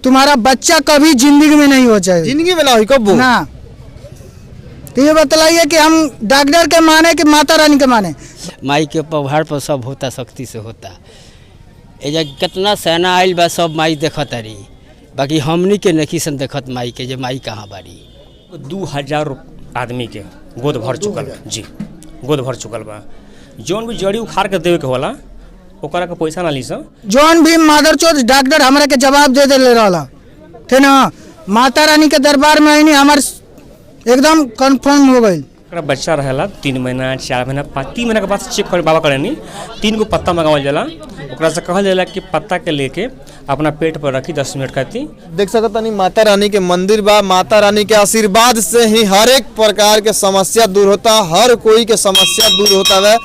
तुम्हारा बच्चा कभी जिंदगी में नहीं हो जाए, जिंदगी में ना हो कब ना। तो ये बतलाइए कि हम डॉक्टर के माने कि माता रानी के माने। माई के पहाड़ पर सब होता, शक्ति से होता। एजा कितना सेना आइल बा, सब माई देखत रही, बाकी हमनी के नहीं सन देखत माई के, जे माई कहाँ बारी। 2000 आदमी के गोद भर चुकल जी, गोद भर चुकल बा। जौन भी जड़ी उखाड़ के देवे के होला ओकरा के पैसा ना ली सब। जौन भी मादरचोद डॉक्टर हमरा के जवाब दे ले रहा थे ना, माता रानी के दरबार में आई नहीं, हमार एकदम कंफर्म हो गई। बच्चा रहेला 3 महीना 4 महीना 3 महीना के बाद चेक कर बाबा करे नहीं, 3 गो पत्ता मंगावल जाला, ओकरा से कहल जाला कि पत्ता के लेके अपना पेट पर रखी 10 मिनट खाती। देख सकता नहीं माता रानी के मंदिर बा, माता रानी के आशीर्वाद से ही हर एक प्रकार के समस्या दूर होता, हर कोई के समस्या दूर होता है।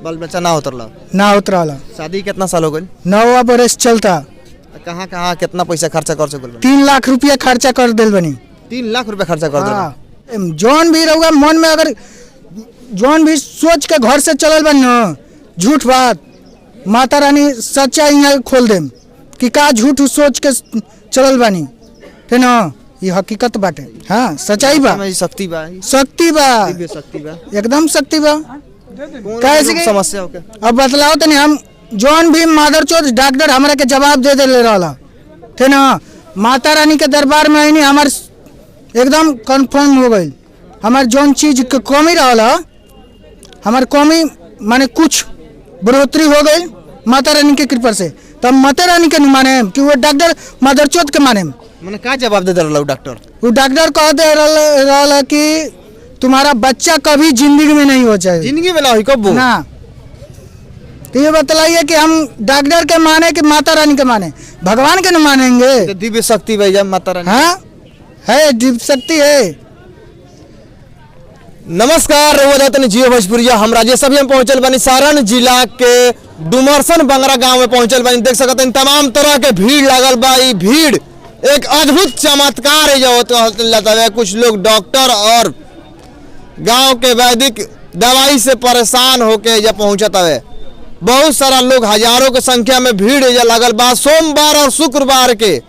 बाल बच्चा ना उतरला। शादी कितना साल हो गई? 9वां बरस चलता। कहाँ कहाँ कितना पैसा खर्चा कर चुकल? 3 लाख रुपया खर्चा कर दिल बनी। 3 लाख रुपया खर्चा कर दिल। जौन भी रहुआ मन में अगर जौन भी सोच के घर से चलल बन न, झूठ बात, माता रानी सच्चा यहाँ खोल देम कि का झूठ सोच के चलल बानी थे ना, ये हकीकत बाटे। हाँ सच्चाई बा, शक्ति बा, शक्ति बा, एकदम शक्ति बा। कैसे समस्या होके अब बतलाओ तनी, हम जौन भी मादरचोद डॉक्टर हमरा के जवाब दे ले रहा थे ना, माता रानी के दरबार में आई नहीं, हमार एकदम कंफर्म हो गई। हमार जौन चीज के कमी रहा, हमार कमी माने कुछ बढ़ोतरी हो गई माता रानी के कृपा से। तब माता रानी के नहीं माने कि वो डॉक्टर मादरचोद के माने। मैंने क्या जवाब दे रहा डॉक्टर? वो डॉक्टर कह दे रहा कि तुम्हारा बच्चा कभी जिंदगी में नहीं हो जाए, जिंदगी में ना हो कब ना। तो ये बतलाइए कि हम डॉक्टर के माने कि माता रानी के माने, भगवान के नहीं मानेंगे। दिव्य शक्ति भैया माता रानी। हाँ है, दिव्य शक्ति है। नमस्कार, जियो भोजपुरिया, हम राजेश अभी हम पहुंचल बानी सारण जिला के डुमरसन बंगरा गांव में पहुंचल बानी। देख सकते हैं तमाम तरह के भीड़ लागल बा। ई भीड़ एक अद्भुत चमत्कार है जो होता है। कुछ लोग डॉक्टर और गांव के वैदिक दवाई से परेशान होके जब पहुंचता है। बहुत सारा लोग, हजारों की संख्या में भीड़ एजा लागल बा। सोमवार और शुक्रवार के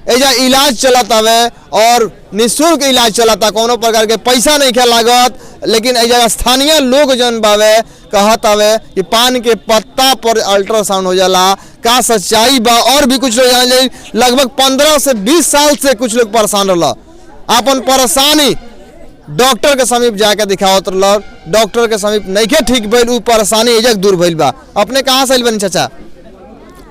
एजा इलाज चलता है और निःशुल्क इलाज चलता, कोनो प्रकार के पैसा नहीं खे लागत। लेकिन एजा स्थानीय लोग जन बावे कहत हवे कि पान के पत्ता पर अल्ट्रासाउंड हो जाला, का सच्चाई बा? और भी कुछ लोग लगभग 15 से 20 साल से कुछ लोग परेशान रहा, अपन परेशानी डॉक्टर के समीप जाके दिखावत रहा, डॉक्टर के समीप नहीं के ठीक भइल, उ परेशानी एजक दूर भइल बा। अपने कहाँ से बनी चाचा?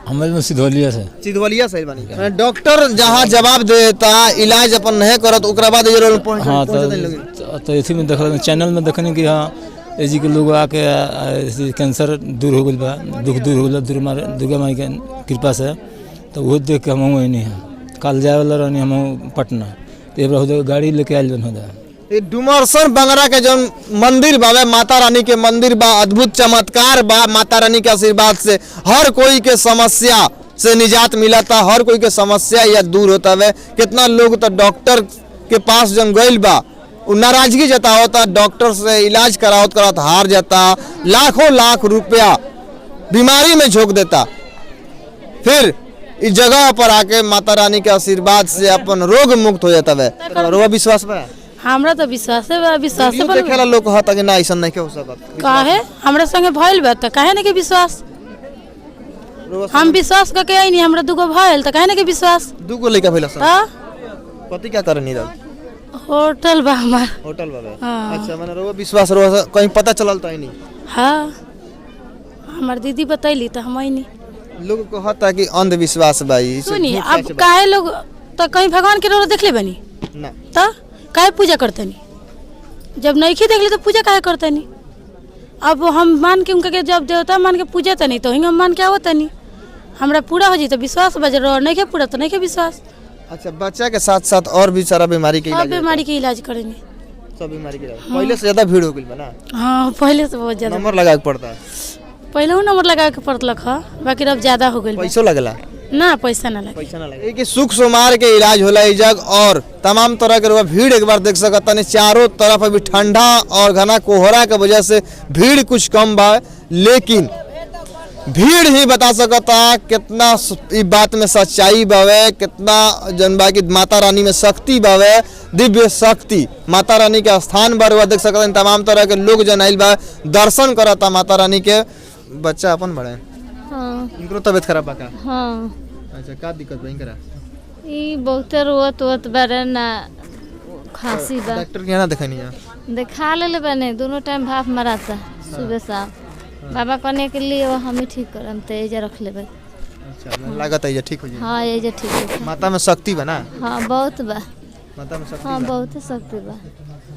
हम सिधवलिया से। सिधवलिया से बनी। डॉक्टर जहाँ जवाब देता, इलाज अपन नहीं करत, ओकरा बाद हाँ तो इसी में देख चैनल में देखने की, हाँ एजी के लोग आके कैंसर दूर हो गई बा, दुख दूर हो गया दुर्गा माई के कृपा से। तो वो देख के हम नहीं है, कल जाए वाला रहनी हम पटना, तो गाड़ी लेके आयल बन। डुमरसन बंगरा के जो मंदिर बावे, माता रानी के मंदिर बा, अद्भुत चमत्कार बा। माता रानी के आशीर्वाद से हर कोई के समस्या से निजात मिलता, हर कोई के समस्या या दूर होता है। कितना लोग तो डॉक्टर के पास जन गइल बा, नाराजगी जतावता, डॉक्टर से इलाज करावत हार जाता, लाखों लाख रुपया बीमारी में झोंक देता, फिर इस जगह पर आके माता रानी के आशीर्वाद से अपन रोग मुक्त हो जाता है। विश्वास बा? हमरा तो विश्वास है, विश्वास है। देखेला लोग कहता कि ना ऐसा नहीं हो सकत, काहे हमरा संगे भइल बा त काहे नहीं के विश्वास? हम विश्वास करके आई नहीं, हमरा दुगो भइल त काहे नहीं के विश्वास? दुगो लइका भइला स पति क्या करे नहीं? होटल बा हमार, होटल बा। अच्छा, माने रो विश्वास रो कहीं पता चलल त नहीं? हां, हमार दीदी बतैली त हम आई नहीं। लोग कहता कि अंधविश्वास भाई। सुनी, अब काहे लोग त कहीं भगवान के रो देख ले बनी ना, त काहे पूजा करते नहीं? जब नहीं देख ली तो पूजा काहे करते नहीं? अब हम मान के उनका जब देवता मान के पूजा तो नहीं, तो हम मान के आवत नहीं। हमरा पूरा हो जी तो विश्वास बजर, और नहीं के पूरा तो नहीं के विश्वास। अच्छा, बच्चा के साथ साथ और भी सारा बीमारी के इलाज? बीमारी के इलाज करेंगे, सब बीमारी के इलाज। पहले से ज्यादा भीड़ हो गई बना? हाँ, पहले से बहुत ज्यादा। नंबर लगा के पड़ता है? पहले नंबर लगा के पड़तलक है, बाकी अब ज्यादा हो गई। पैसा लगला? ना, पैसा ना लगे। पैसा ना लगे कि सुख सोमार के इलाज होला ई जग, और तमाम तरह के भीड़ एक बार देख सकता नहीं। चारों तरफ अभी ठंडा और घना कोहरा के वजह से भीड़ कुछ कम बा, लेकिन भीड़ ही बता सकता कितना ई बात में सच्चाई बावे, कितना जनबा की माता रानी में शक्ति बावे, दिव्य शक्ति माता रानी के स्थान बार हुआ देख सकता तमाम तरह के लोग जन आइल बा दर्शन करता माता रानी के। बच्चा अपन बड़े हाँ इनको तबीयत खराब बा का? हाँ अच्छा का दिक्कत बा इनकरा? ई बहुते रोत बारे ना खांसी बा। डॉक्टर के यहाँ ना दिखानी है? दिखा ले बने दोनों टाइम भाप मराता सुबह शाम। बाबा कहने के लिए वो हम ही ठीक करम तो एजा रख लेबे। अच्छा लागत है ये ठीक हो जाए? हाँ एजा ठीक है। माता में शक्ति बा ना? हाँ बहुत बा। माता में शक्ति हाँ बा। बहुत शक्ति बा।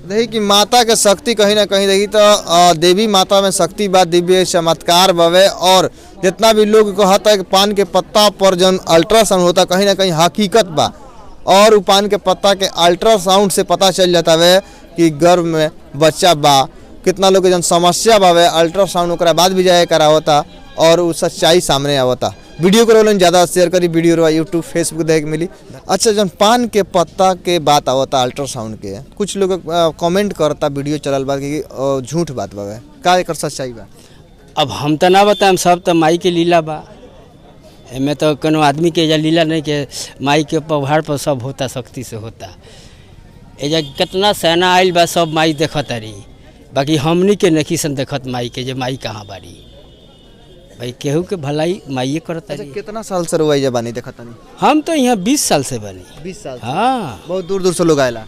देखी कि माता के शक्ति कहीं ना कहीं देखी तो देवी माता में शक्ति बा, दिव्य चमत्कार बवे। और जितना भी लोग कहता है कि पान के पत्ता पर जन अल्ट्रासाउंड होता कहीं ना कहीं हकीकत बा। और उ पान के पत्ता के अल्ट्रासाउंड से पता चल जाता है कि गर्भ में बच्चा बा। कितना लोग के जन समस्या बावे अल्ट्रासाउंड ओकरा बाद भी जाए करावता और उ सच्चाई सामने आवता। वीडियो को रोलन ज़्यादा शेयर करी, वीडियो यूट्यूब फेसबुक देख के मिली। अच्छा जन पान के पत्ता के बात आवता अल्ट्रासाउंड के, कुछ लोग कमेंट करता वीडियो चलल बा कि झूठ बात बावे, का एकर सच्चाई बा? अब हम तो ना बताएं, सब तो माई के लीला बा। एमे तो कोनो आदमी के एजा लीला नहीं के माई के पहाड़ पर सब होता शक्ति से होता। एजा कितना सेना आइल बा सब माई देखत तारी, बाकी हमनी के नहीं सन देखत माई के जे माई कहाँ बारी। भाई केहू के भलाई माइए करत तारी। कितना साल से रुआई बानी देखत तानी? हम तो यहाँ 20 साल से बनी। 20 साल? हाँ बहुत दूर दूर से लोग आएला?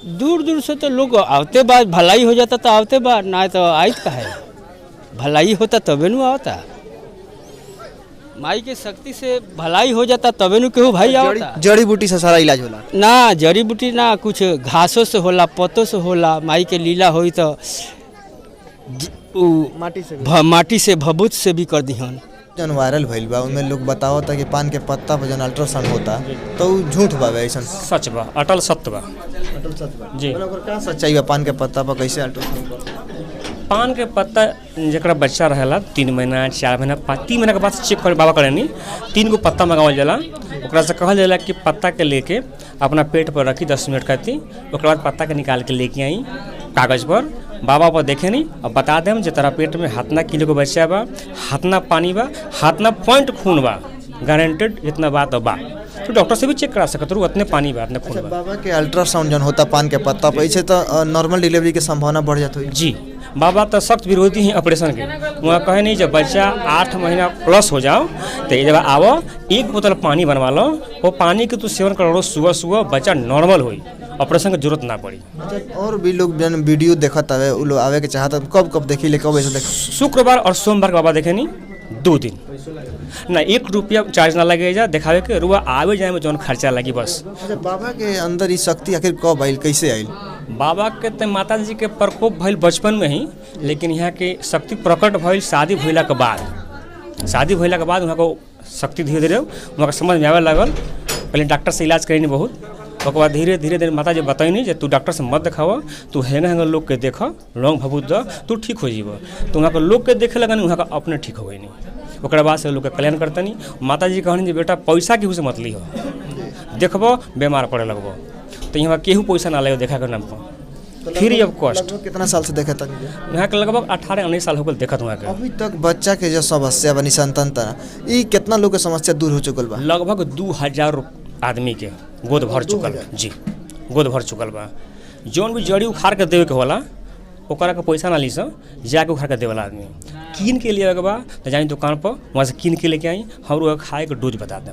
दूर दूर से तो लोग आवते बा, भलाई हो जाता तो आवते बा, ना तो आयत का है। भलाई होता तबे नु आवता, माई के शक्ति से भलाई हो जाता तबे नु केहू भाई आवता। जड़ी बूटी से सारा इलाज होला? ना जड़ी बूटी ना, कुछ घासों से होला, पत्तों से होला। माई के लीला होई तो माटी से भभूत से भी कर दिहन। जन वायरल भइल बा उनमें लोग बतावता कि पान के पत्ता पर जन अल्ट्रासाउंड होता तो उ झूठ बा ऐसा? सच बा, अटल सत्य बा जी। का सच्चाई बा पान के पत्ता पर कैसे अल्ट्रासाउंड? पान के पत्ता जरा बच्चा रहेला 3 महीना 4 महीना 3 महीना के बाद चेक कर बाबा करेनी 3 गो पत्ता मंगावल जाला। ओकरा से कहल जाला कि पत्ता के लेके अपना पेट पर रखी 10 मिनट खाती, ओकरा बाद पत्ता के निकाल के लेके आई कागज़ पर, बाबा पर देखे नहीं और बता देम जे तेरा पेट में हाथना किलो के बच्चा बा, हाथना पानी बा, हाथना पॉइंट खून बा, गारंटेड इतना बात बा। तो डॉक्टर से भी चेक करा सकत रहू उतने पानी बा, उतने खून बा। बाबा के अल्ट्रासाउंड जन होता पान के पत्ता पर ऐसे तो नॉर्मल डिलीवरी के संभावना बढ़ जात होई? जी बाबा तो सख्त विरोधी हैं ऑपरेशन के। वहाँ कहे नहीं जब बच्चा 8 महीना प्लस हो जाओ तो ये जब आओ 1 बोतल पानी बनवा लो, वो पानी के तू सेवन करो सुबह सुबह, बच्चा नॉर्मल होई, ऑपरेशन की जरूरत ना पड़ी। और भी लोग जन वीडियो देखत हवे उ लोग आवे के चाहता कब देखी ले कब ऐसे देख? शुक्रवार और सोमवार के बाबा देखे नहीं 2 दिन ना, 1 रुपया चार्ज ना लगे जा दिखावे के, रुआ आवे जाए में जौन खर्चा लगी बस। अच्छा बाबा के अंदर ये शक्ति आखिर कब आइल, कैसे आइल? बाबा के तो माता जी के प्रकोप भइल बचपन में ही, लेकिन यहाँ के शक्ति प्रकट भइल शादी भइला के बाद। शादी भइला के बाद वहाँ को शक्ति धीरे धीरे वहाँ के समझ में आवे लगल। पहले डॉक्टर से इलाज करेनी बहुत, ओकर बाद धीरे धीरे माता जी बताइनी जे तू डॉक्टर से मत देखाव, तू हेंगे लोग के देख, लौंग भभूत द, तू ठीक हो जीव। तो वहाँ के लोग के देखे लगन, वहाँ का अपने ठीक हो गई। ओकरा बाद से लोग के कल्याण करतनी। माता जी कहनी जे बेटा पैसा केहू से मत ली हो, देखबो बीमार पड़े लगबो, तो यहाँ केहू पैसा ना ले देखा के नाम पर फ्री ऑफ कॉस्ट। कितना साल से देखा था? यहाँ के लगभग 18-19 साल हो गए देखत वहाँ के। अभी तक बच्चा के जो समस्या बनी संतानता ये कितना लोग के समस्या दूर हो चुकल बा? लगभग 2000 आदमी के गोद भर चुकल बा जी, गोद भर चुकल बा। जौन भी जड़ी उखाड़ के देवे के होला ओकरा के पैसा ना ली सब, जाके उखाड़ के देवला आदमी कीन के लिए बा तो जानी दुकान पर, वहाँ से कीन के लेके आई, हम लोग खाए के डोज बता दें।